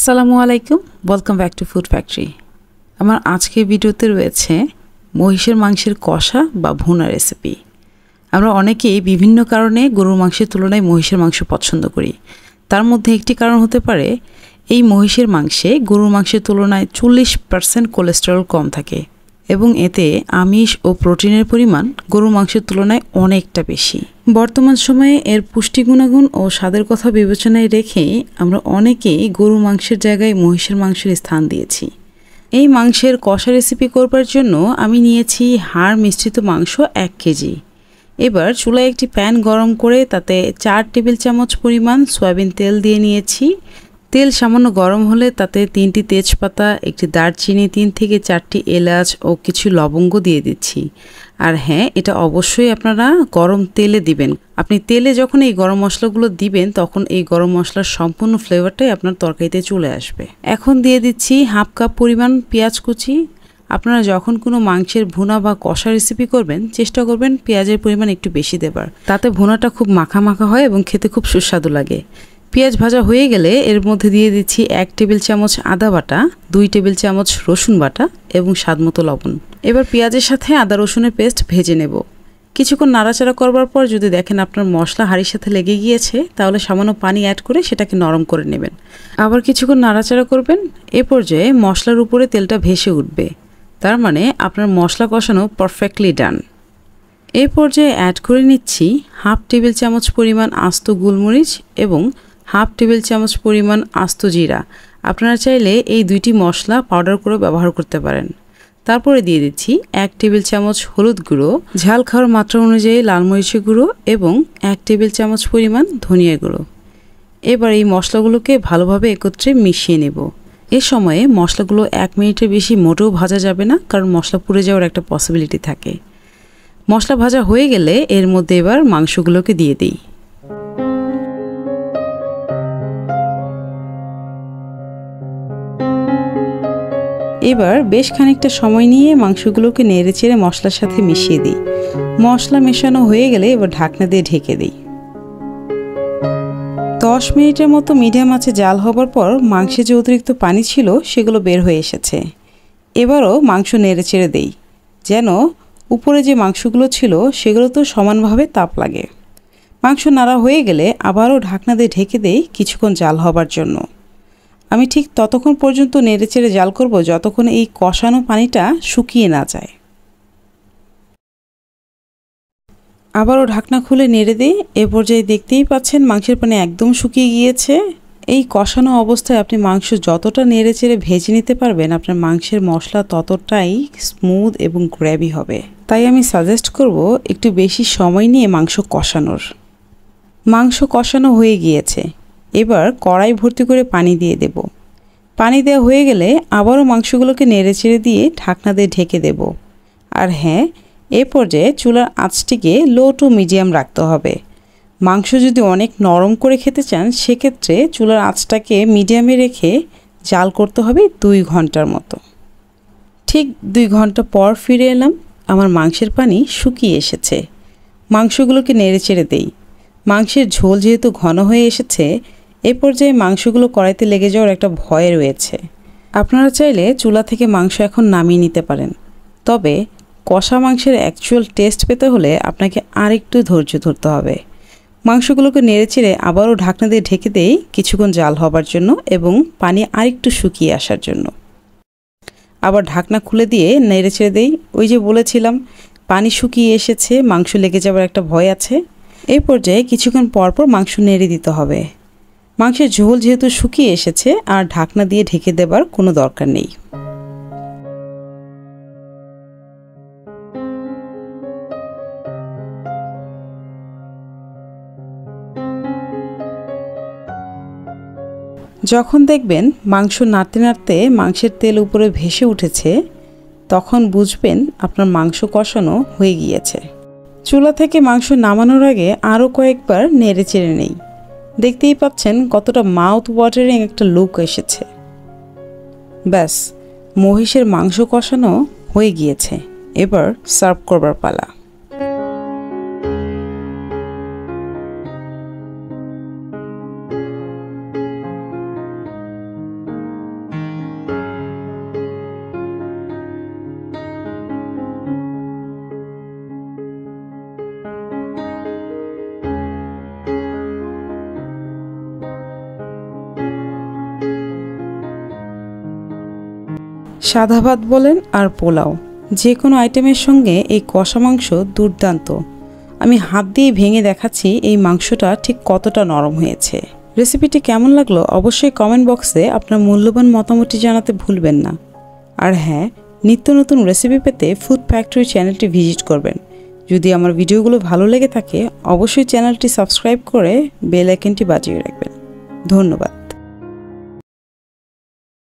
আসসালামু আলাইকুম, welcome back to food factory. আমার আজকের ভিডিওতে রয়েছে মহিষের মাংসের কষা বা ভুনা রেসিপি। আমরা অনেকেই বিভিন্ন কারণে গরুর মাংসের তুলনায় মহিষের মাংস পছন্দ করি। তার মধ্যে একটি কারণ হতে পারে এই মহিষের মাংসে গরুর মাংসের তুলনায় 40% কোলেস্টেরল কম থাকে এবং এতে আমিষ ও প্রোটিনের পরিমাণ গরুর মাংসের তুলনায় অনেকটা বেশি। বর্তমান সময়ে এর পুষ্টি গুণাগুণ ও স্বাদের কথা বিবেচনায় রেখেই আমরা অনেকেই গরুর মাংসের জায়গায় মহিষের মাংসের স্থান দিয়েছি। এই মাংসের কষা রেসিপি করবার জন্য আমি নিয়েছি হাড় মিশ্রিত মাংস 1 কেজি। এবার চুলায় একটি প্যান গরম করে তাতে 4 টেবিল চামচ পরিমাণ সয়াবিন তেল দিয়ে নিয়েছি। তেল সামান্য গরম হলে তাতে 3টি তেজপাতা, একটি দারচিনি, 3 থেকে 4টি এলাচ ও কিছু লবঙ্গ দিয়ে দিচ্ছি। আর হ্যাঁ, এটা অবশ্যই আপনারা গরম তেলে দিবেন। আপনি তেলে যখন এই গরম মশলাগুলো দিবেন তখন এই গরম মশলার সম্পূর্ণ ফ্লেভারটাই আপনার তরকারিতে চলে আসবে। এখন দিয়ে দিচ্ছি হাফ কাপ পরিমাণ পেঁয়াজ কুচি। আপনারা যখন কোনো মাংসের ভুনা বা কষা রেসিপি করবেন চেষ্টা করবেন পেঁয়াজের পরিমাণ একটু বেশি দেবার, তাতে ভুনাটা খুব মাখা মাখা হয় এবং খেতে খুব সুস্বাদু লাগে। পেঁয়াজ ভাজা হয়ে গেলে এর মধ্যে দিয়ে দিচ্ছি 1 টেবিল চামচ আদা বাটা, 2 টেবিল চামচ রসুন বাটা এবং স্বাদমতো লবণ। এবার পেঁয়াজের সাথে আদা রসুনের পেস্ট ভেজে নেব। কিছুক্ষণ নাড়াচাড়া করবার পর যদি দেখেন আপনার মশলা হাঁড়ির সাথে লেগে গিয়েছে তাহলে সামান্য পানি অ্যাড করে সেটাকে নরম করে নেবেন। আবার কিছুক্ষণ নাড়াচাড়া করবেন। এ পর্যায়ে মশলার উপরে তেলটা ভেসে উঠবে, তার মানে আপনার মশলা কষানো পারফেক্টলি ডান। এই পর্যায়ে অ্যাড করে নিচ্ছি হাফ টেবিল চামচ পরিমাণ আস্ত গোলমরিচ এবং হাফ টেবিল চামচ পরিমাণ আস্ত জিরা। আপনারা চাইলে এই দুইটি মশলা পাউডার করে ব্যবহার করতে পারেন। তারপরে দিয়ে দিচ্ছি 1 টেবিল চামচ হলুদ গুঁড়ো, ঝাল খাওয়ার মাত্রা অনুযায়ী লাল মরিচের গুঁড়ো এবং 1 টেবিল চামচ পরিমাণ ধনিয়া গুঁড়ো। এবার এই মশলাগুলোকে ভালোভাবে একত্রে মিশিয়ে নেব। এ সময়ে মশলাগুলো 1 মিনিটের বেশি মোটেও ভাজা যাবে না, কারণ মশলা পুড়ে যাওয়ার একটা পসিবিলিটি থাকে। মশলা ভাজা হয়ে গেলে এর মধ্যে এবার মাংসগুলোকে দিয়ে দিই। এবার বেশ খানিকটা সময় নিয়ে মাংসগুলোকে নেড়েচেড়ে মশলার সাথে মিশিয়ে দিই। মশলা মেশানো হয়ে গেলে এবার ঢাকনা দিয়ে ঢেকে দিই। 10 মিনিটের মতো মিডিয়াম আঁচে জাল হবার পর মাংসে যে অতিরিক্ত পানি ছিল সেগুলো বের হয়ে এসেছে। এবারও মাংস নেড়েচেড়ে দেই যেন উপরে যে মাংসগুলো ছিল সেগুলো তো সমানভাবে তাপ লাগে। মাংস নাড়া হয়ে গেলে আবারও ঢাকনা দিয়ে ঢেকে দেই কিছুক্ষণ জাল হবার জন্য। আমি ঠিক ততক্ষণ পর্যন্ত নেড়েচেড়ে জাল করব যতক্ষণ এই কষানো পানিটা শুকিয়ে না যায়। আবারও ঢাকনা খুলে নেড়ে দিই। এ পর্যায়ে দেখতেই পাচ্ছেন মাংসের পানি একদম শুকিয়ে গিয়েছে। এই কষানো অবস্থায় আপনি মাংস যতটা নেড়েচেড়ে ভেজে নিতে পারবেন আপনার মাংসের মশলা ততটাই স্মুথ এবং গ্রেভি হবে। তাই আমি সাজেস্ট করব একটু বেশি সময় নিয়ে মাংস কষানোর। মাংস কষানো হয়ে গিয়েছে। এবার কড়াই ভর্তি করে পানি দিয়ে দেব। পানি দেওয়া হয়ে গেলে আবারও মাংসগুলোকে নেড়েচেড়ে দিয়ে ঢাকনা দিয়ে ঢেকে দেব। আর হ্যাঁ, এ পর্যায়ে চুলার আঁচটিকে লো টু মিডিয়াম রাখতে হবে। মাংস যদি অনেক নরম করে খেতে চান সেক্ষেত্রে চুলার আঁচটাকে মিডিয়ামে রেখে জাল করতে হবে 2 ঘন্টার মতো। ঠিক 2 ঘন্টা পর ফিরে এলাম। আমার মাংসের পানি শুকিয়ে এসেছে। মাংসগুলোকে নেড়েচেড়ে দেই। মাংসের ঝোল যেহেতু ঘন হয়ে এসেছে এ পর্যায়ে মাংসগুলো কড়াইতে লেগে যাওয়ার একটা ভয় রয়েছে। আপনারা চাইলে চুলা থেকে মাংস এখন নামিয়ে নিতে পারেন, তবে কষা মাংসের অ্যাকচুয়াল টেস্ট পেতে হলে আপনাকে আরেকটু ধৈর্য ধরতে হবে। মাংসগুলোকে নেড়েচেড়ে আবারও ঢাকনা দিয়ে ঢেকে দেই কিছুক্ষণ জাল হবার জন্য এবং পানি আরেকটু শুকিয়ে আসার জন্য। আবার ঢাকনা খুলে দিয়ে নেড়েচেড়ে দেই। ওই যে বলেছিলাম পানি শুকিয়ে এসেছে, মাংস লেগে যাওয়ার একটা ভয় আছে। এই পর্যায়ে কিছুক্ষণ পরপর মাংস নেড়ে দিতে হবে। মাংসের ঝোল যেহেতু শুকিয়ে এসেছে আর ঢাকনা দিয়ে ঢেকে দেবার কোনো দরকার নেই। যখন দেখবেন মাংস নাড়তে নাড়তে মাংসের তেল উপরে ভেসে উঠেছে তখন বুঝবেন আপনার মাংস কষানো হয়ে গিয়েছে। চুলা থেকে মাংস নামানোর আগে আরও কয়েকবার নেড়েচেড়ে নেই। দেখতেই পাচ্ছেন কতটা মাউথ ওয়াটারিং একটা লুক এসেছে। ব্যাস, মহিষের মাংস কষানো হয়ে গিয়েছে। এবার সার্ভ করবার পালা। সাদা ভাত বলেন আর পোলাও, যে কোনো আইটেমের সঙ্গে এই কষা মাংস দুর্দান্ত। আমি হাত দিয়ে ভেঙে দেখাচ্ছি এই মাংসটা ঠিক কতটা নরম হয়েছে। রেসিপিটি কেমন লাগলো অবশ্যই কমেন্ট বক্সে আপনার মূল্যবান মতামতটি জানাতে ভুলবেন না। আর হ্যাঁ, নিত্য নতুন রেসিপি পেতে ফুড ফ্যাক্টরি চ্যানেলটি ভিজিট করবেন। যদি আমার ভিডিওগুলো ভালো লেগে থাকে অবশ্যই চ্যানেলটি সাবস্ক্রাইব করে বেল আইকনটি বাজিয়ে রাখবেন। ধন্যবাদ।